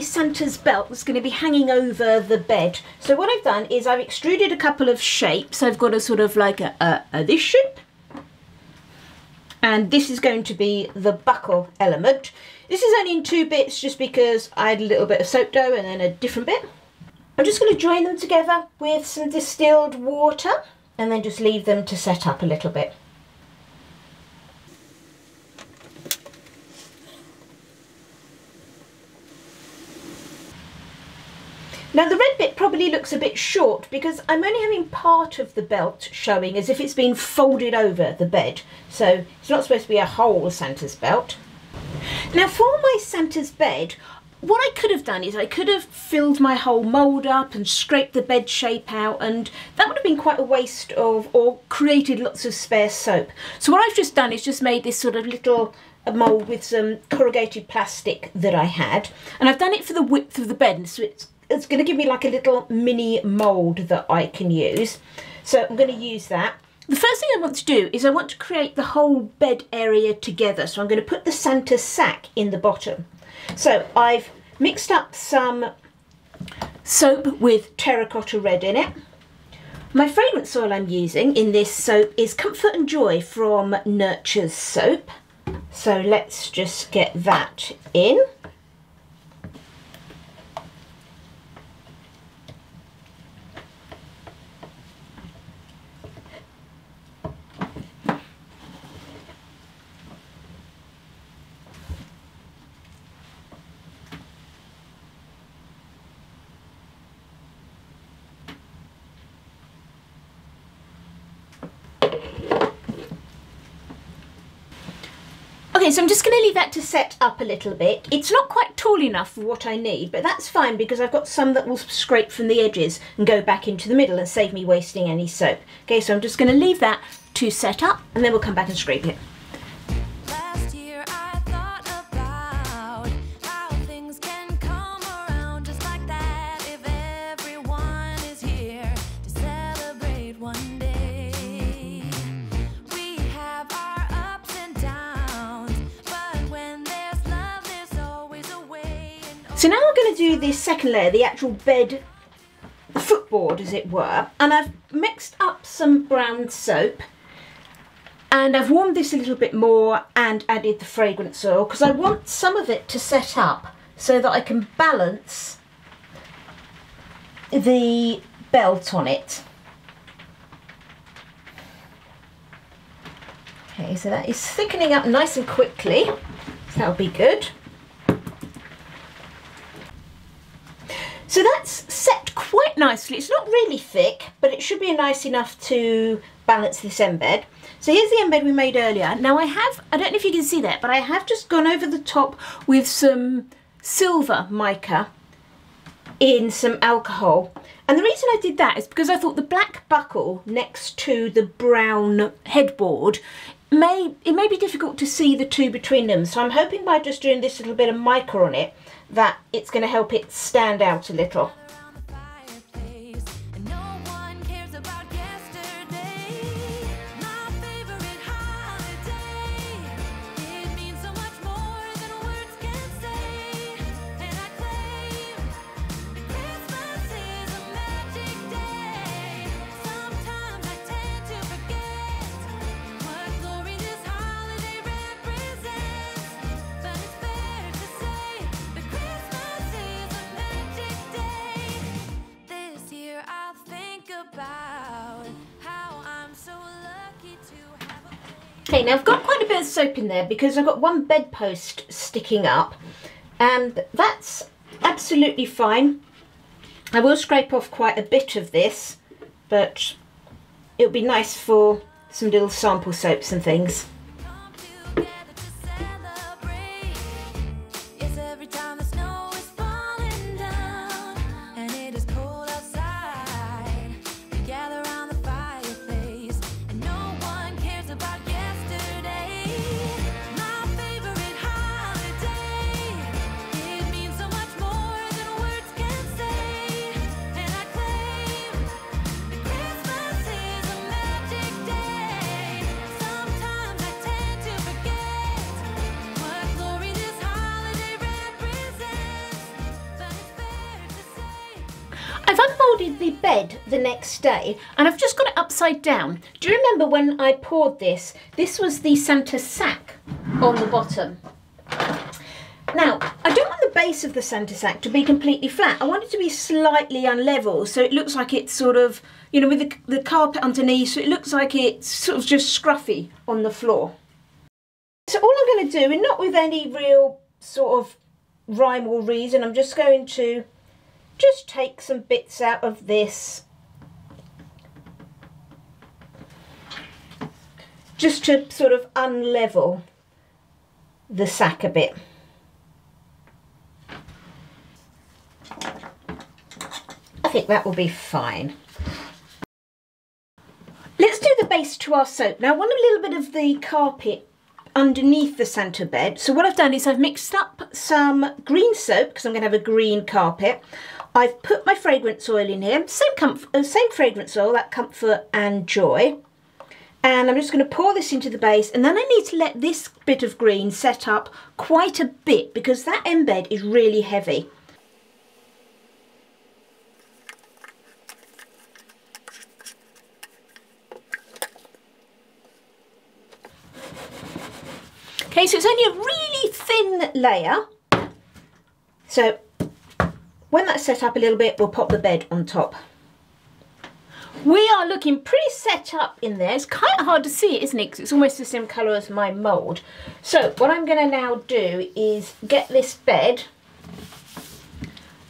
this Santa's belt that's going to be hanging over the bed. So what I've done is I've extruded a couple of shapes. I've got a sort of like a this shape, and this is going to be the buckle element. This is only in 2 bits just because I had a little bit of soap dough and then a different bit. I'm just going to join them together with some distilled water and then just leave them to set up a little bit. Now the red bit probably looks a bit short because I'm only having part of the belt showing as if it's been folded over the bed. So it's not supposed to be a whole Santa's belt. Now for my Santa's bed, what I could have done is I could have filled my whole mould up and scraped the bed shape out, and that would have been quite a waste of, or created lots of spare soap. So what I've just done is just made this sort of little mould with some corrugated plastic that I had, and I've done it for the width of the bed, so it's going to give me like a little mini mould that I can use. So I'm going to use that. The first thing I want to do is I want to create the whole bed area together. So I'm going to put the Santa sack in the bottom. So I've mixed up some soap with terracotta red in it. My fragrance oil I'm using in this soap is Comfort and Joy from Nurture's soap. So let's just get that in. Okay, so I'm just going to leave that to set up a little bit. It's not quite tall enough for what I need, but that's fine because I've got some that will scrape from the edges and go back into the middle and save me wasting any soap. Okay, so I'm just going to leave that to set up and then we'll come back and scrape it. So now I'm going to do this second layer, the actual bed footboard as it were, and I've mixed up some brown soap and I've warmed this a little bit more and added the fragrance oil because I want some of it to set up so that I can balance the belt on it. Okay, so that is thickening up nice and quickly, so that'll be good. So that's set quite nicely. It's not really thick, but it should be nice enough to balance this embed. So here's the embed we made earlier. Now I don't know if you can see that, but I have just gone over the top with some silver mica in some alcohol. And the reason I did that is because I thought the black buckle next to the brown headboard, it may be difficult to see the two between them. So I'm hoping by just doing this little bit of mica on it, that it's going to help it stand out a little. Okay, now I've got quite a bit of soap in there because I've got one bedpost sticking up, and that's absolutely fine. I will scrape off quite a bit of this, but it'll be nice for some little sample soaps and things. I've unmolded the bed the next day and I've just got it upside down. Do you remember when I poured this? This was the Santa sack on the bottom. Now, I don't want the base of the Santa sack to be completely flat. I want it to be slightly unlevel, so it looks like it's sort of, you know, with the carpet underneath, so it looks like it's sort of just scruffy on the floor. So all I'm going to do, and not with any real sort of rhyme or reason, I'm just going to just take some bits out of this, just to sort of unlevel the sack a bit. I think that will be fine. Let's do the base to our soap. Now I want a little bit of the carpet underneath the Santa bed. So what I've done is I've mixed up some green soap, because I'm going to have a green carpet. I've put my fragrance oil in here, same fragrance oil, that Comfort and Joy. And I'm just going to pour this into the base, and then I need to let this bit of green set up quite a bit because that embed is really heavy. Okay, so it's only a really thin layer. So when that's set up a little bit, we'll pop the bed on top. We are looking pretty set up in there. It's kind of hard to see it, isn't it? Because it's almost the same colour as my mould. So what I'm going to now do is get this bed.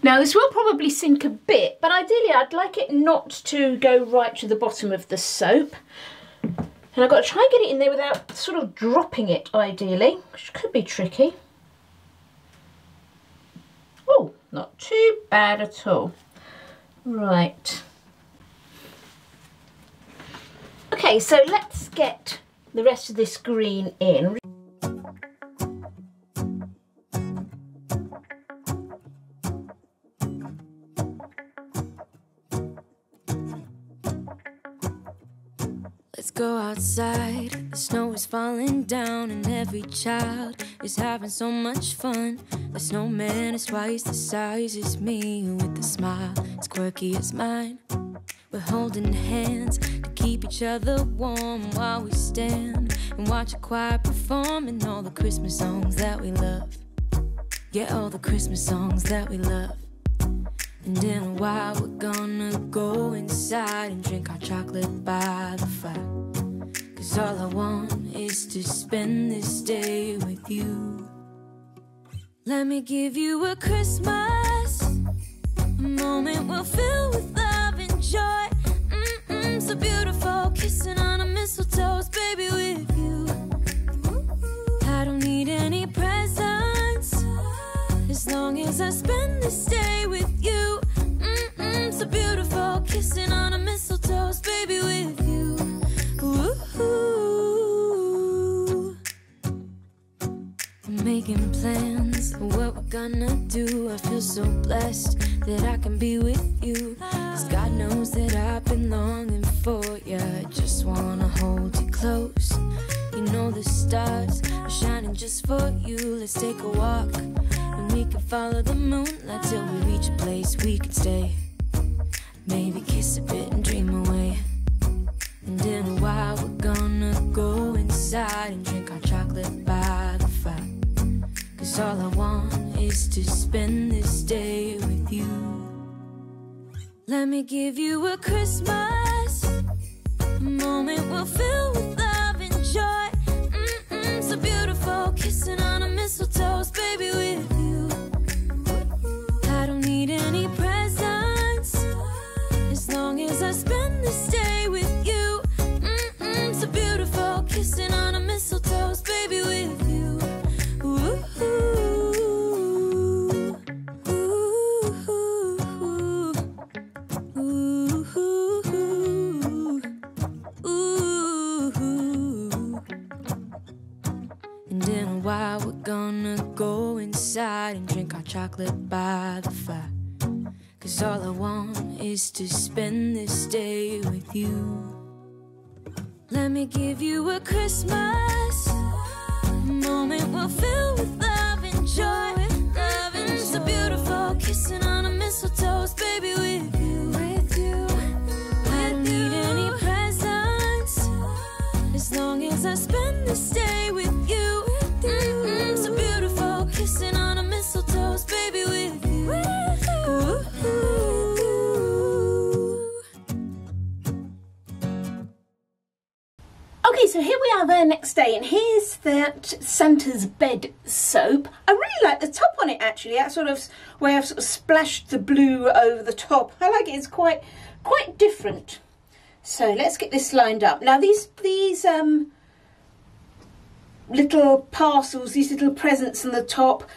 Now this will probably sink a bit, but ideally I'd like it not to go right to the bottom of the soap. And I've got to try and get it in there without sort of dropping it, ideally, which could be tricky. Oh, not too bad at all. Right. Okay, so let's get the rest of this green in. Let's go outside, the snow is falling down and every child is having so much fun. The snowman is twice the size as me, with a smile as quirky as mine. We're holding hands to keep each other warm while we stand and watch a choir performing all the Christmas songs that we love. Yeah, all the Christmas songs that we love. And in a while we're gonna go inside and drink our chocolate by the fire. 'Cause all I want is to spend this day with you. Let me give you a Christmas, a moment we'll fill with love and joy. So beautiful, kissing on a mistletoe, baby, with you. I don't need any presents, as long as I spend this day with you. So beautiful, kissing on a mistletoe, baby, with you. Ooh. I'm making plans of what we're gonna do. I feel so blessed that I can be with you, 'cause God knows that I've been longing for you. I just wanna hold you close. You know the stars are shining just for you. Let's take a walk and we can follow the moonlight till we reach a place we can stay. Maybe kiss a bit and dream away. And in a while we're gonna go inside and drink our chocolate by the fire. 'Cause all I want is to spend this day with you. Let me give you a Christmas, a moment we'll fill with love and joy. So beautiful, kissing on a mistletoe, baby, with you. I don't need any presents, as long as I spend this day with you. So beautiful, kissing on a mistletoe, baby, with you. Ooh. And in a while we're gonna go inside and drink our chocolate by the fire. 'Cause all I want is to spend this day with you. Let me give you a Christmas, a moment we'll fill with love and joy. Love and so beautiful, kissing on a mistletoe, baby, with you. me stay with you. So beautiful, kissing on a mistletoe, baby, with you. Okay, so here we are the next day, and here's that Santa's bed soap. I really like the top on it, actually. That sort of way I've sort of splashed the blue over the top. I like it. It's quite different. So let's get this lined up. Now these little parcels, these little presents on the top,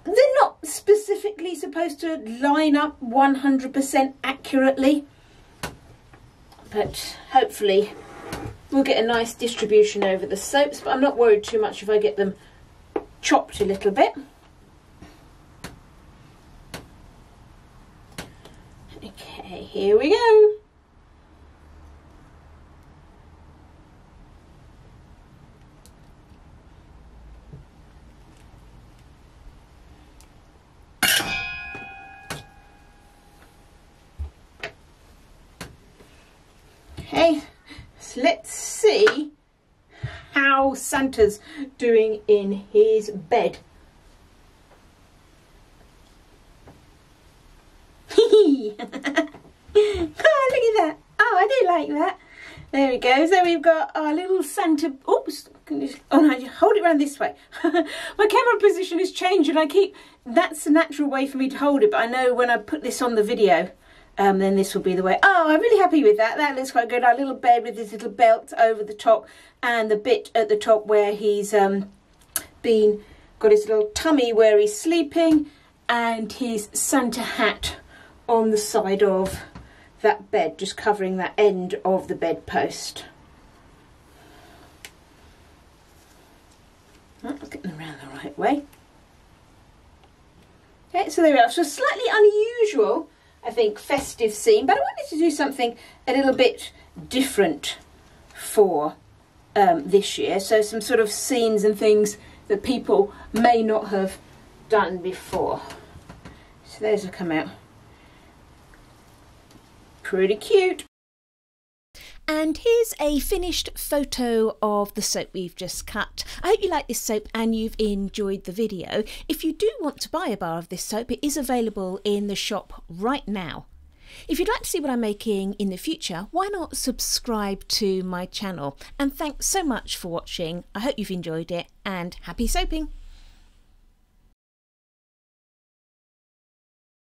they're not specifically supposed to line up 100% accurately, but hopefully we'll get a nice distribution over the soaps, but I'm not worried too much if I get them chopped a little bit. Okay, here we go. Okay, so let's see how Santa's doing in his bed. Oh, look at that. Oh, I do like that. There we go. So we've got our little Santa. Oops. Oh no, hold it around this way. My camera position has changed and that's the natural way for me to hold it, but I know when I put this on the video, then this will be the way. Oh, I'm really happy with that. That looks quite good. Our little bed with his little belt over the top, and the bit at the top where he's got his little tummy where he's sleeping, and his Santa hat on the side of that bed, just covering that end of the bedpost. Oh, getting around the right way. Okay, so there we are. So slightly unusual, I think, festive scene, but I wanted to do something a little bit different for this year. So some sort of scenes and things that people may not have done before. So those have come out pretty cute. And here's a finished photo of the soap we've just cut. I hope you like this soap and you've enjoyed the video. If you do want to buy a bar of this soap, it is available in the shop right now. If you'd like to see what I'm making in the future, why not subscribe to my channel? And thanks so much for watching. I hope you've enjoyed it, and happy soaping!